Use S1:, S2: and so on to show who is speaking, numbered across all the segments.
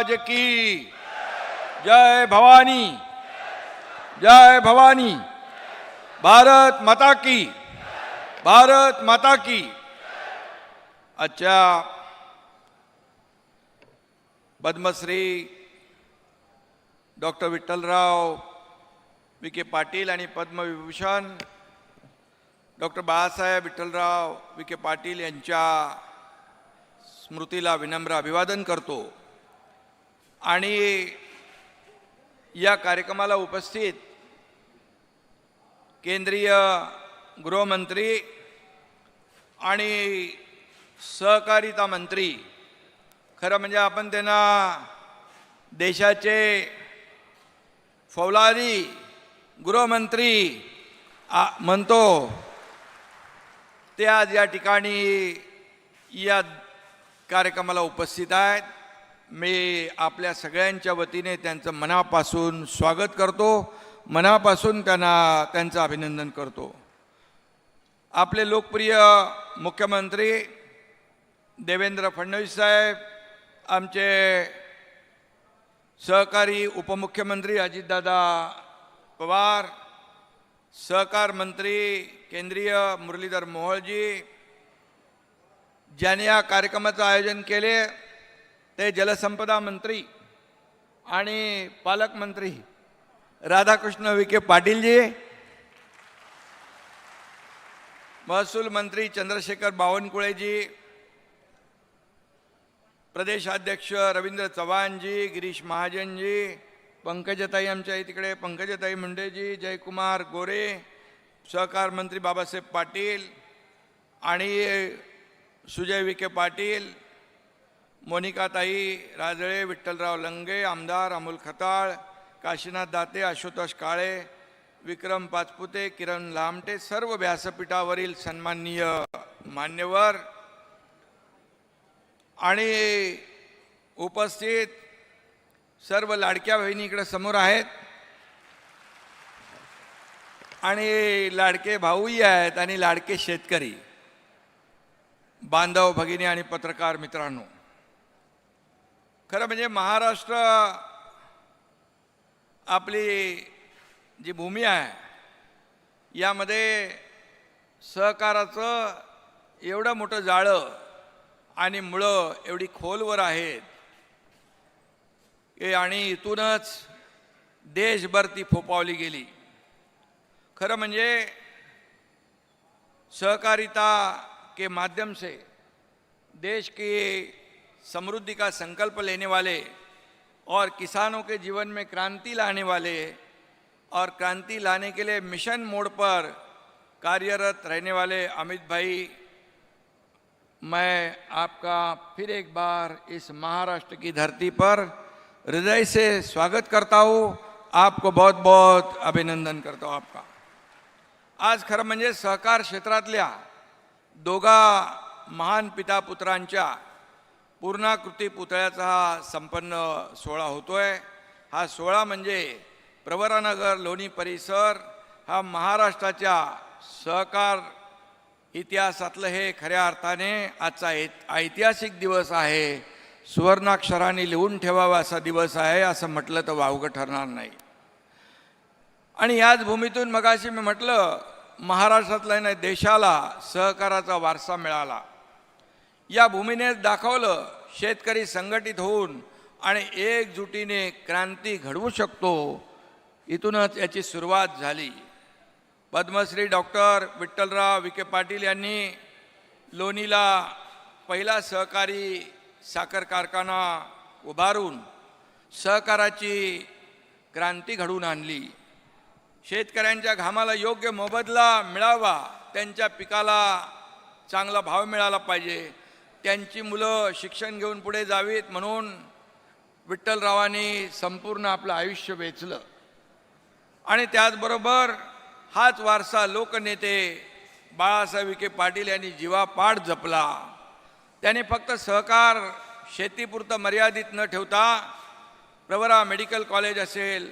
S1: महाराज की जय भवानी, जय भवानी। भारत माता की, भारत माता की। अच्छा, पद्मश्री डॉक्टर विठ्ठलराव विखे पाटील आणि पद्मविभूषण डॉक्टर बाळासाहेब विठ्ठलराव विखे पाटील यांच्या स्मृतीला विनम्र अभिवादन करतो। आणि या कार्यक्रमाला उपस्थित केंद्रीय गृहमंत्री आणि सहकारिता मंत्री, खरं म्हणजे आपण त्यांना देशाचे फौलादी गृहमंत्री म्हणतो, ते आज या ठिकाणी या कार्यक्रमाला उपस्थित आहेत। मी आपल्या सगळ्यांच्या वतीने त्यांचं मनापासून स्वागत करतो, मनापासून त्यांचं अभिनंदन करतो। आपले लोकप्रिय मुख्यमंत्री देवेंद्र फडणवीस साहेब, आमचे सहकारी उपमुख्यमंत्री अजितदादा पवार, सहकार मंत्री केंद्रीय मुरलीधर मोहोळजी, ज्यांनी या कार्यक्रमाचं आयोजन केले ते जलसंपदा मंत्री आणि पालकमंत्री राधाकृष्ण विखे पाटीलजी, महसूल मंत्री चंद्रशेखर बावनकुळेजी, प्रदेशाध्यक्ष रवींद्र चव्हाणजी, गिरीश महाजनजी, पंकजताई आमच्या तिकडे, पंकजताई मुंडेजी, जयकुमार गोरे, सहकार मंत्री बाबासाहेब पाटील आणि सुजय विखे पाटील, मोनिकाताई राजळे, विठ्ठलराव लंगे, आमदार अमोल खताळ, काशीनाथ दाते, आशुतोष काळे, विक्रम पाचपुते, किरण लामटे, सर्व व्यासपीठावरील सन्माननीय मान्यवर आणि उपस्थित सर्व लाडक्या बहिणी इकडे समोर आहेत आणि लाडके भाऊही आहेत आणि लाडके शेतकरी बांधव भगिनी आणि पत्रकार मित्रांनो, खरं म्हणजे महाराष्ट्र आपली जी भूमी आहे यामध्ये सहकाराचं एवढं मोठं जाळं आणि मुळं एवढी खोलवर आहेत आणि इथूनच देशभर ती फोपावली गेली। खरं म्हणजे सहकारिता के माध्यम से देश की समृद्धि का संकल्प लेने वाले और किसानों के जीवन में क्रांति लाने वाले और क्रांति लाने के लिए मिशन मोड पर कार्यरत रहने वाले अमित भाई, मैं आपका फिर एक बार इस महाराष्ट्र की धरती पर हृदय से स्वागत करता हूँ। आपको बहुत बहुत अभिनंदन करता हूँ आपका। आज खरं म्हणजे सहकार क्षेत्रातल्या दोघा महान पिता पुत्रांच्या पूर्णाकृती पुतळ्याचा हा संपन्न सोहळा होतोय। हा सोहळा म्हणजे प्रवरानगर लोणी परिसर हा महाराष्ट्राच्या सहकार इतिहासातलं हे खऱ्या अर्थाने आजचा ऐतिहासिक दिवस आहे। सुवर्णाक्षराने लिहून ठेवावा असा दिवस आहे, असं म्हटलं तर वावगं ठरणार नाही। आणि याच भूमीतून मगाशी मी म्हटलं, महाराष्ट्रातल्या नाही देशाला सहकाराचा वारसा मिळाला। या भूमीने दाखवलं शेतकरी संघटित होऊन आणि एकजुटीने क्रांती घडवू शकतो। इथूनच याची सुरुवात झाली। पद्मश्री डॉक्टर विठ्ठलराव विखे पाटील यांनी लोणीला पहिला सहकारी साखर कारखाना उभारून सहकाराची क्रांती घडवून आणली। शेतकऱ्यांच्या घामाला योग्य मोबदला मिळावा, त्यांच्या पिकाला चांगला भाव मिळाला पाहिजे, त्यांची मुलं शिक्षण घेऊन पुढे जावीत म्हणून विठ्ठलरावांनी संपूर्ण आपलं आयुष्य वेचलं। आणि त्याचबरोबर हाच वारसा लोकनेते बाळासाहेब विखे पाटील यांनी जीवापाड जपला। त्यांनी फक्त सहकार शेतीपुरतं मर्यादित न ठेवता प्रवरा मेडिकल कॉलेज असेल,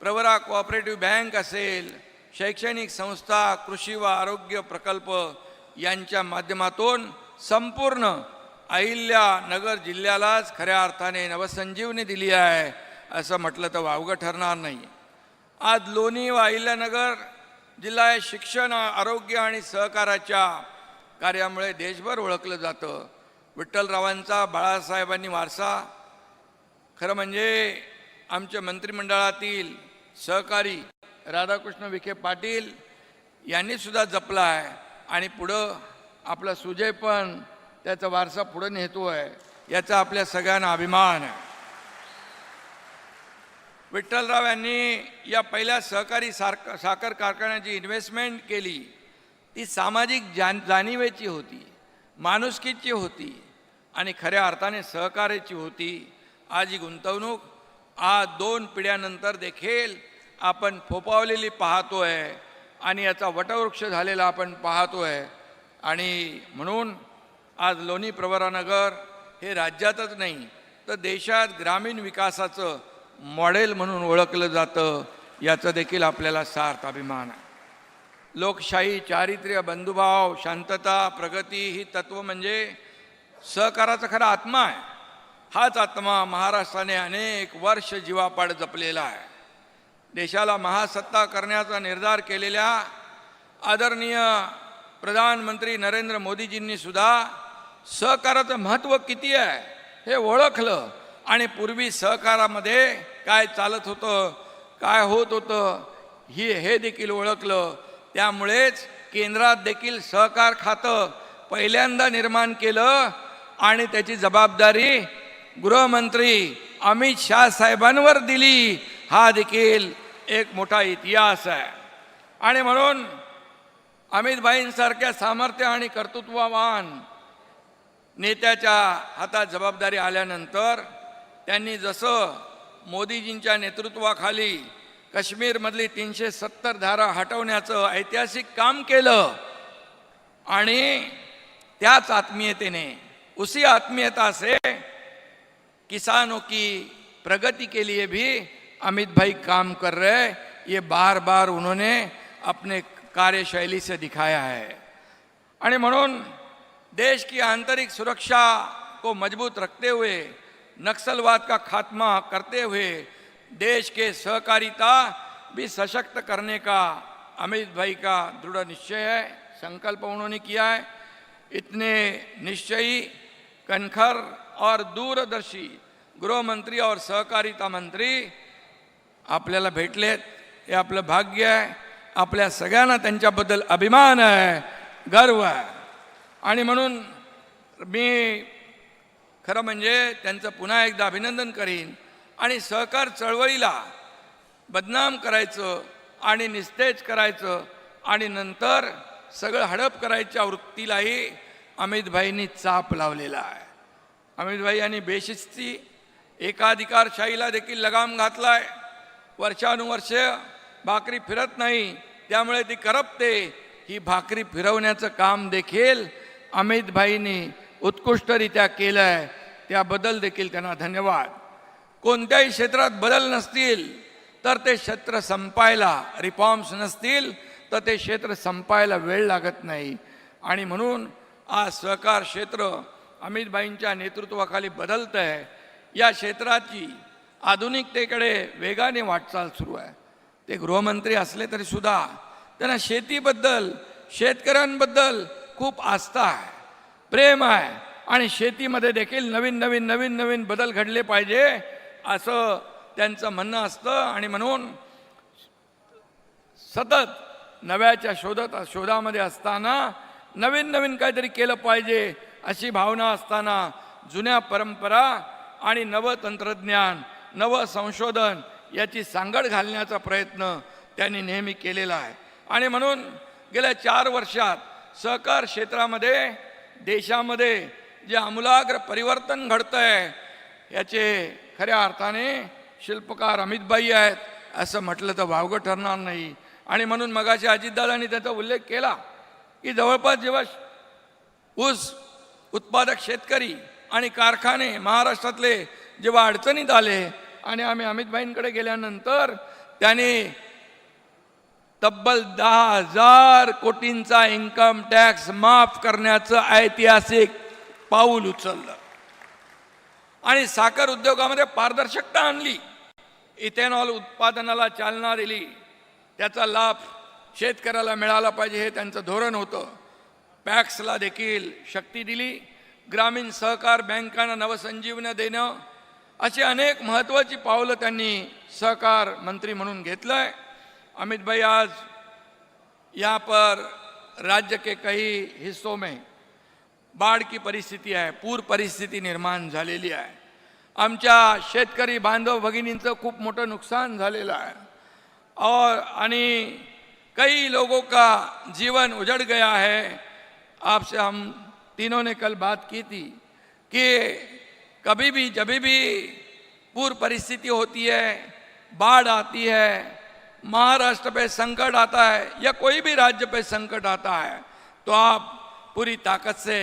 S1: प्रवरा कोऑपरेटिव्ह बँक असेल, शैक्षणिक संस्था, कृषी व आरोग्य प्रकल्प यांच्या माध्यमातून संपूर्ण अहिल्यानगर जिल्ह्यालाच खऱ्या अर्थाने नवसंजीवनी दिली आहे असं म्हटलं तर वावगं ठरणार नाही. आज लोणी व अहिल्यानगर जिल्हा हे शिक्षण, आरोग्य आणि सहकाराच्या कार्यामुळे देशभर ओळखलं जातं. विठ्ठलरावांचा, बाळासाहेबांनी वारसा खरं म्हणजे आमच्या मंत्रिमंडळातील सहकारी राधाकृष्ण विखे पाटील यांनी सुद्धा जपला आहे आणि पुढं आपला सुजय पण त्याचा वारसा पुढे नेतो आहे, याचा आपल्या सगळ्यांना अभिमान आहे. विठ्ठलराव यांनी या पहिल्या सहकारी साखर कारखान्याची इन्व्हेस्टमेंट केली. ती सामाजिक जाणीवेची होती, माणुसकीची होती आणि खऱ्या अर्थाने सहकार्याची होती. आज ही गुंतवणूक आज 2 पिढ्यानंतर देखील आपण फोपावलेली पाहतोय आणि याचा वटवृक्ष झालेला आपण पाहतोय. आणि म्हणून आज लोणी प्रवरानगर हे राज्यातच नाही तर देशात ग्रामीण विकासाचं मॉडेल म्हणून ओळखलं जातं, याचा देखील आपल्याला सार्थ अभिमान आहे. लोकशाही, चारित्र्य, बंधुभाव, शांतता, प्रगती ही तत्व म्हणजे सहकाराचा खरा आत्मा आहे. हाच आत्मा महाराष्ट्राने अनेक वर्ष जीवापाड जपलेला आहे. देशाला महासत्ता करण्याचा निर्धार केलेल्या आदरणीय प्रधानमंत्री नरेंद्र मोदीजींनी सुद्धा सहकाराचं महत्त्व किती आहे हे ओळखलं आणि पूर्वी सहकारामध्ये काय चालत होतं, काय होत होतं हे देखील ओळखलं. त्यामुळेच केंद्रात देखील सहकार खातं पहिल्यांदा निर्माण केलं आणि त्याची जबाबदारी गृहमंत्री अमित शाह साहेबांवर दिली. हा देखील एक मोठा इतिहास आहे. आणि म्हणून अमित भाईंसारख्या सामर्थ्य आणि कर्तृत्ववान नेत्याच्या हातात जबाबदारी आल्यानंतर त्यांनी जसं मोदीजींच्या नेतृत्वाखाली काश्मीरमधली 370 धारा हटवण्याचं ऐतिहासिक काम केलं आणि त्याच आत्मीयतेने, उसी आत्मीयता से किसानों की प्रगति के लिए भी अमित भाई काम कर रहे. ये बार बार उन्होंने अपने कार्यशैली से दिखाया है. आणि म्हणून देश की आंतरिक सुरक्षा को मजबूत रखते हुए, नक्सलवाद का खात्मा करते हुए देश के सहकारिता भी सशक्त करने का अमित भाई का दृढ़ निश्चय है, संकल्प उन्होंने किया है. इतने निश्चयी, कणखर और दूरदर्शी गृह मंत्री और सहकारिता मंत्री आपल्याला भेटलेत, हे आपलं भाग्य आहे. आपल्या सगळ्यांना त्यांच्याबद्दल अभिमान आहे, गर्व आहे. आणि म्हणून मी खरं म्हणजे त्यांचं पुन्हा एकदा अभिनंदन करीन. आणि सहकार चळवळीला बदनाम करायचं आणि निस्तेज करायचं आणि नंतर सगळं हडप करायच्या वृत्तीलाही अमित भाईंनी चाप लावलेला आहे. अमित भाई यांनी बेशिस्ती, एकाधिकारशाहीला देखील लगाम घातलाय. वर्षानुवर्ष भाकरी फिरत नाही, त्यामुळे ती करपते. ही भाकरी फिरवण्याचं काम देखील अमित भाईंनी उत्कृष्टरित्या केलं आहे. त्याबद्दल देखील त्यांना धन्यवाद. कोणत्याही क्षेत्रात बदल नसतील तर ते क्षेत्र संपायला, रिफॉर्म्स नसतील तर ते क्षेत्र संपायला वेळ लागत नाही. आणि म्हणून आज सहकार क्षेत्र अमित भाईंच्या नेतृत्वाखाली बदलतं आहे. या क्षेत्राची आधुनिकतेकडे वेगाने वाटचाल सुरू आहे. ते गृहमंत्री असले तरी सुद्धा त्यांना शेतीबद्दल, शेतकऱ्यांबद्दल खूप आस्था आहे, प्रेम आहे. आणि शेतीमध्ये देखील नवीन बदल घडले पाहिजे असं त्यांचं म्हणणं असतं. आणि म्हणून सतत नव्याच्या शोधामध्ये असताना नवीन काहीतरी केलं पाहिजे अशी भावना असताना जुन्या परंपरा आणि नवं तंत्रज्ञान, नवं संशोधन याची सांगड घालण्याचा प्रयत्न त्यांनी नेहमी केलेला आहे. आणि म्हणून गेल्या 4 वर्षात सहकार क्षेत्रामध्ये देशामध्ये जे आमूलाग्र परिवर्तन घडतं आहे याचे खऱ्या अर्थाने शिल्पकार अमितभाई आहेत असं म्हटलं तर वावगं ठरणार नाही. आणि म्हणून मगाशी अजितदादांनी त्याचा उल्लेख केला की जवळपास जेव्हा ऊस उत्पादक शेतकरी आणि कारखाने महाराष्ट्रातले जेव्हा अडचणीत आले आणि आम्ही अमितभाईंकडे गेल्यानंतर त्याने तब्बल 10,000 कोटींचा इन्कम टॅक्स माफ करण्याचं ऐतिहासिक पाऊल उचललं आणि साखर उद्योगामध्ये पारदर्शकता आणली, इथेनॉल उत्पादनाला चालना दिली, त्याचा लाभ शेतकऱ्याला मिळाला पाहिजे हे त्यांचं धोरण होतं. पॅक्सला देखील शक्ती दिली, ग्रामीण सहकार बँकांना नवसंजीवनी देणं, अशी अनेक महत्त्वाची पावलं त्यांनी सहकार मंत्री म्हणून घेतलंय. अमित भाई, आज यहाँ पर राज्य के कई हिस्सों में बाढ़ की परिस्थिती आहे, पूर परिस्थिती निर्माण झालेली आहे. आमच्या शेतकरी बांधव भगिनींचं खूप मोठं नुकसान झालेलं आहे और आणि कई लोगों का जीवन उजड़ गया है. आपसे हम तीनों ने कल बात की थी कि कभी भी जब भी पूर परिस्थिति होती है, बाढ़ आती है, महाराष्ट्र पे संकट आता है या कोई भी राज्य पे संकट आता है, तो आप पूरी ताकत से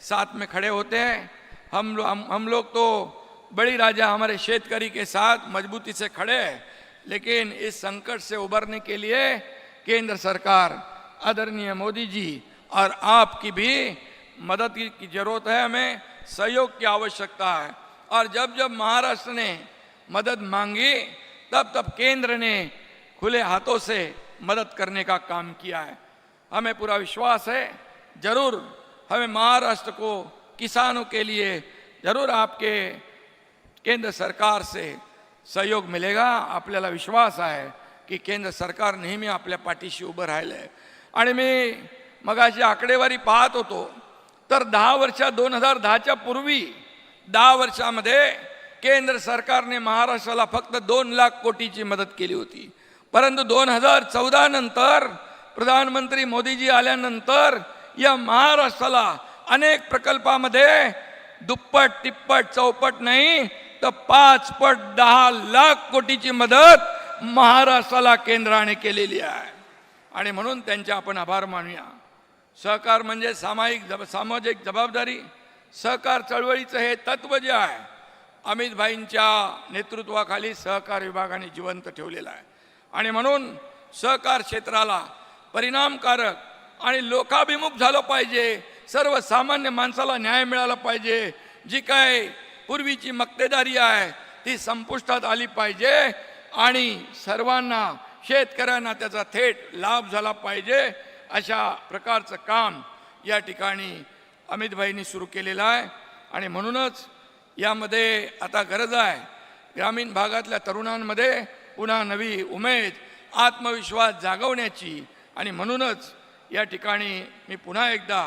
S1: साथ में खड़े होते हैं. हम लोग तो बड़ी राजा हमारे शेतकरी के साथ मजबूती से खड़े हैं, लेकिन इस संकट से उबरने के लिए केंद्र सरकार, आदरणीय मोदी जी और आपकी भी मदद की जरूरत है. हमें सहयोग की आवश्यकता है और जब जब महाराष्ट्र ने मदद मांगी तब तब केंद्र ने खुले हाथों से मदद करने का काम किया है. हमें पूरा विश्वास है, जरूर हमें महाराष्ट्र को किसानों के लिए जरूर आपके केंद्र सरकार से सहयोग मिलेगा. आपल्याला विश्वास आहे की केंद्र सरकार नेहमी आपल्या पाठीशी उभं राहिलंय. आणि मी मगाशी आकडेवारी पाहत होतो तर 10 वर्ष 2010च्या पूर्वी 10 वर्षामध्ये केंद्र सरकारने महाराष्ट्राला फक्त 2 लाख कोटीची मदत केली होती. परंतु 2014 नंतर प्रधानमंत्री मोदीजी आल्यानंतर या महाराष्ट्राला अनेक प्रकल्पामध्ये दुप्पट तिप्पट चौपट नाही तर 5 पट 10 लाख कोटीची मदत महाराष्ट्राला केंद्राने केलेली आहे. आणि म्हणून त्यांचे आपण आभार मानूया. सहकार म्हणजे सामाजिक जबाबदारी. सहकार चळवळीचं हे तत्व जे आहे अमित भाईंच्या नेतृत्वाखाली सहकार विभागाने जिवंत ठेवलेलं आहे. आणि म्हणून सहकार क्षेत्राला परिणामकारक आणि लोकाभिमुख झालं पाहिजे. सर्वसामान्य माणसाला न्याय मिळाला पाहिजे. जी काय पूर्वीची मक्तेदारी आहे ती संपुष्टात आली पाहिजे आणि सर्वांना, शेतकऱ्यांना त्याचा थेट लाभ झाला पाहिजे. अशा प्रकारचं काम या ठिकाणी अमित भाईंनी सुरू केलेलं आहे. आणि म्हणूनच यामध्ये आता गरज आहे ग्रामीण भागातल्या तरुणांमध्ये पुन्हा नवी उमेद, आत्मविश्वास जागवण्याची. आणि म्हणूनच या ठिकाणी मी पुन्हा एकदा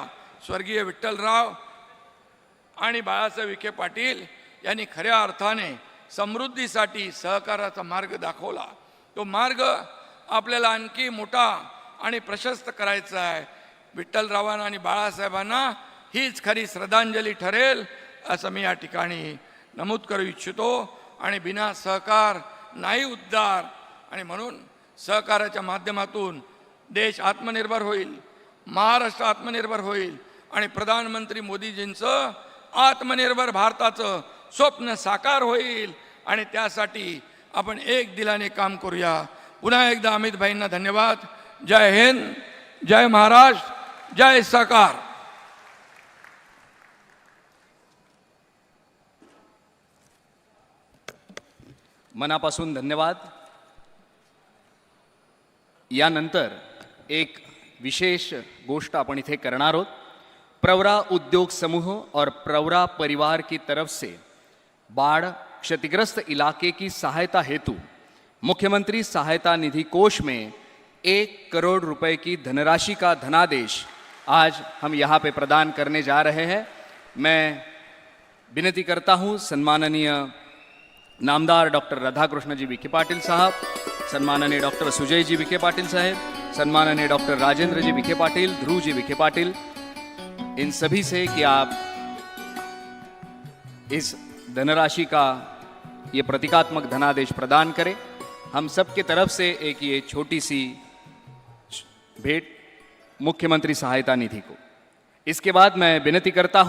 S1: स्वर्गीय विठ्ठलराव आणि बाळासाहेब विखे पाटील यांनी खऱ्या अर्थाने समृद्धीसाठी सहकाराचा मार्ग दाखवला. तो मार्ग आपल्याला आणखी मोठा आणि प्रशस्त करायचा आहे. विठ्ठलरावांना आणि बाळासाहेबांना हीच खरी श्रद्धांजली ठरेल असं मी या ठिकाणी नमूद करू इच्छितो. आणि बिना सहकार नाही उद्धार. आणि म्हणून सहकाराच्या माध्यमातून देश आत्मनिर्भर होईल, महाराष्ट्र आत्मनिर्भर होईल आणि प्रधानमंत्री मोदीजींचं आत्मनिर्भर भारताचं स्वप्न साकार होईल. आणि त्यासाठी आपण एक दिलाने काम करूया. पुन्हा एकदा अमित भाईंना धन्यवाद. जय हिंद, जय महाराष्ट्र, जय सहकार.
S2: मनापासून धन्यवाद. यानंतर एक विशेष गोष्ट आपण इथे करणार आहोत. प्रवरा उद्योग समूह और प्रवरा परिवार की तरफ से बाढ़ क्षतिग्रस्त इलाके की सहायता हेतु मुख्यमंत्री सहायता निधि कोष में 1 करोड़ रुपए की धनराशि का धनादेश आज हम यहाँ पे प्रदान करने जा रहे हैं. मैं विनती करता हूँ सम्माननीय नामदार डॉक्टर राधाकृष्ण जी विखे पाटिल साहब, सम्माननीय डॉक्टर सुजय जी विखे पाटिल साहब, सम्माननीय डॉक्टर राजेंद्र जी विखे पाटिल, ध्रुव जी विखे पाटिल, इन सभी से कि आप इस धनराशि का ये प्रतीकात्मक धनादेश प्रदान करें. हम सब की तरफ से एक ये छोटी सी भेंट मुख्यमंत्री सहायता निधि को. इसके बाद मैं विनती करता हूं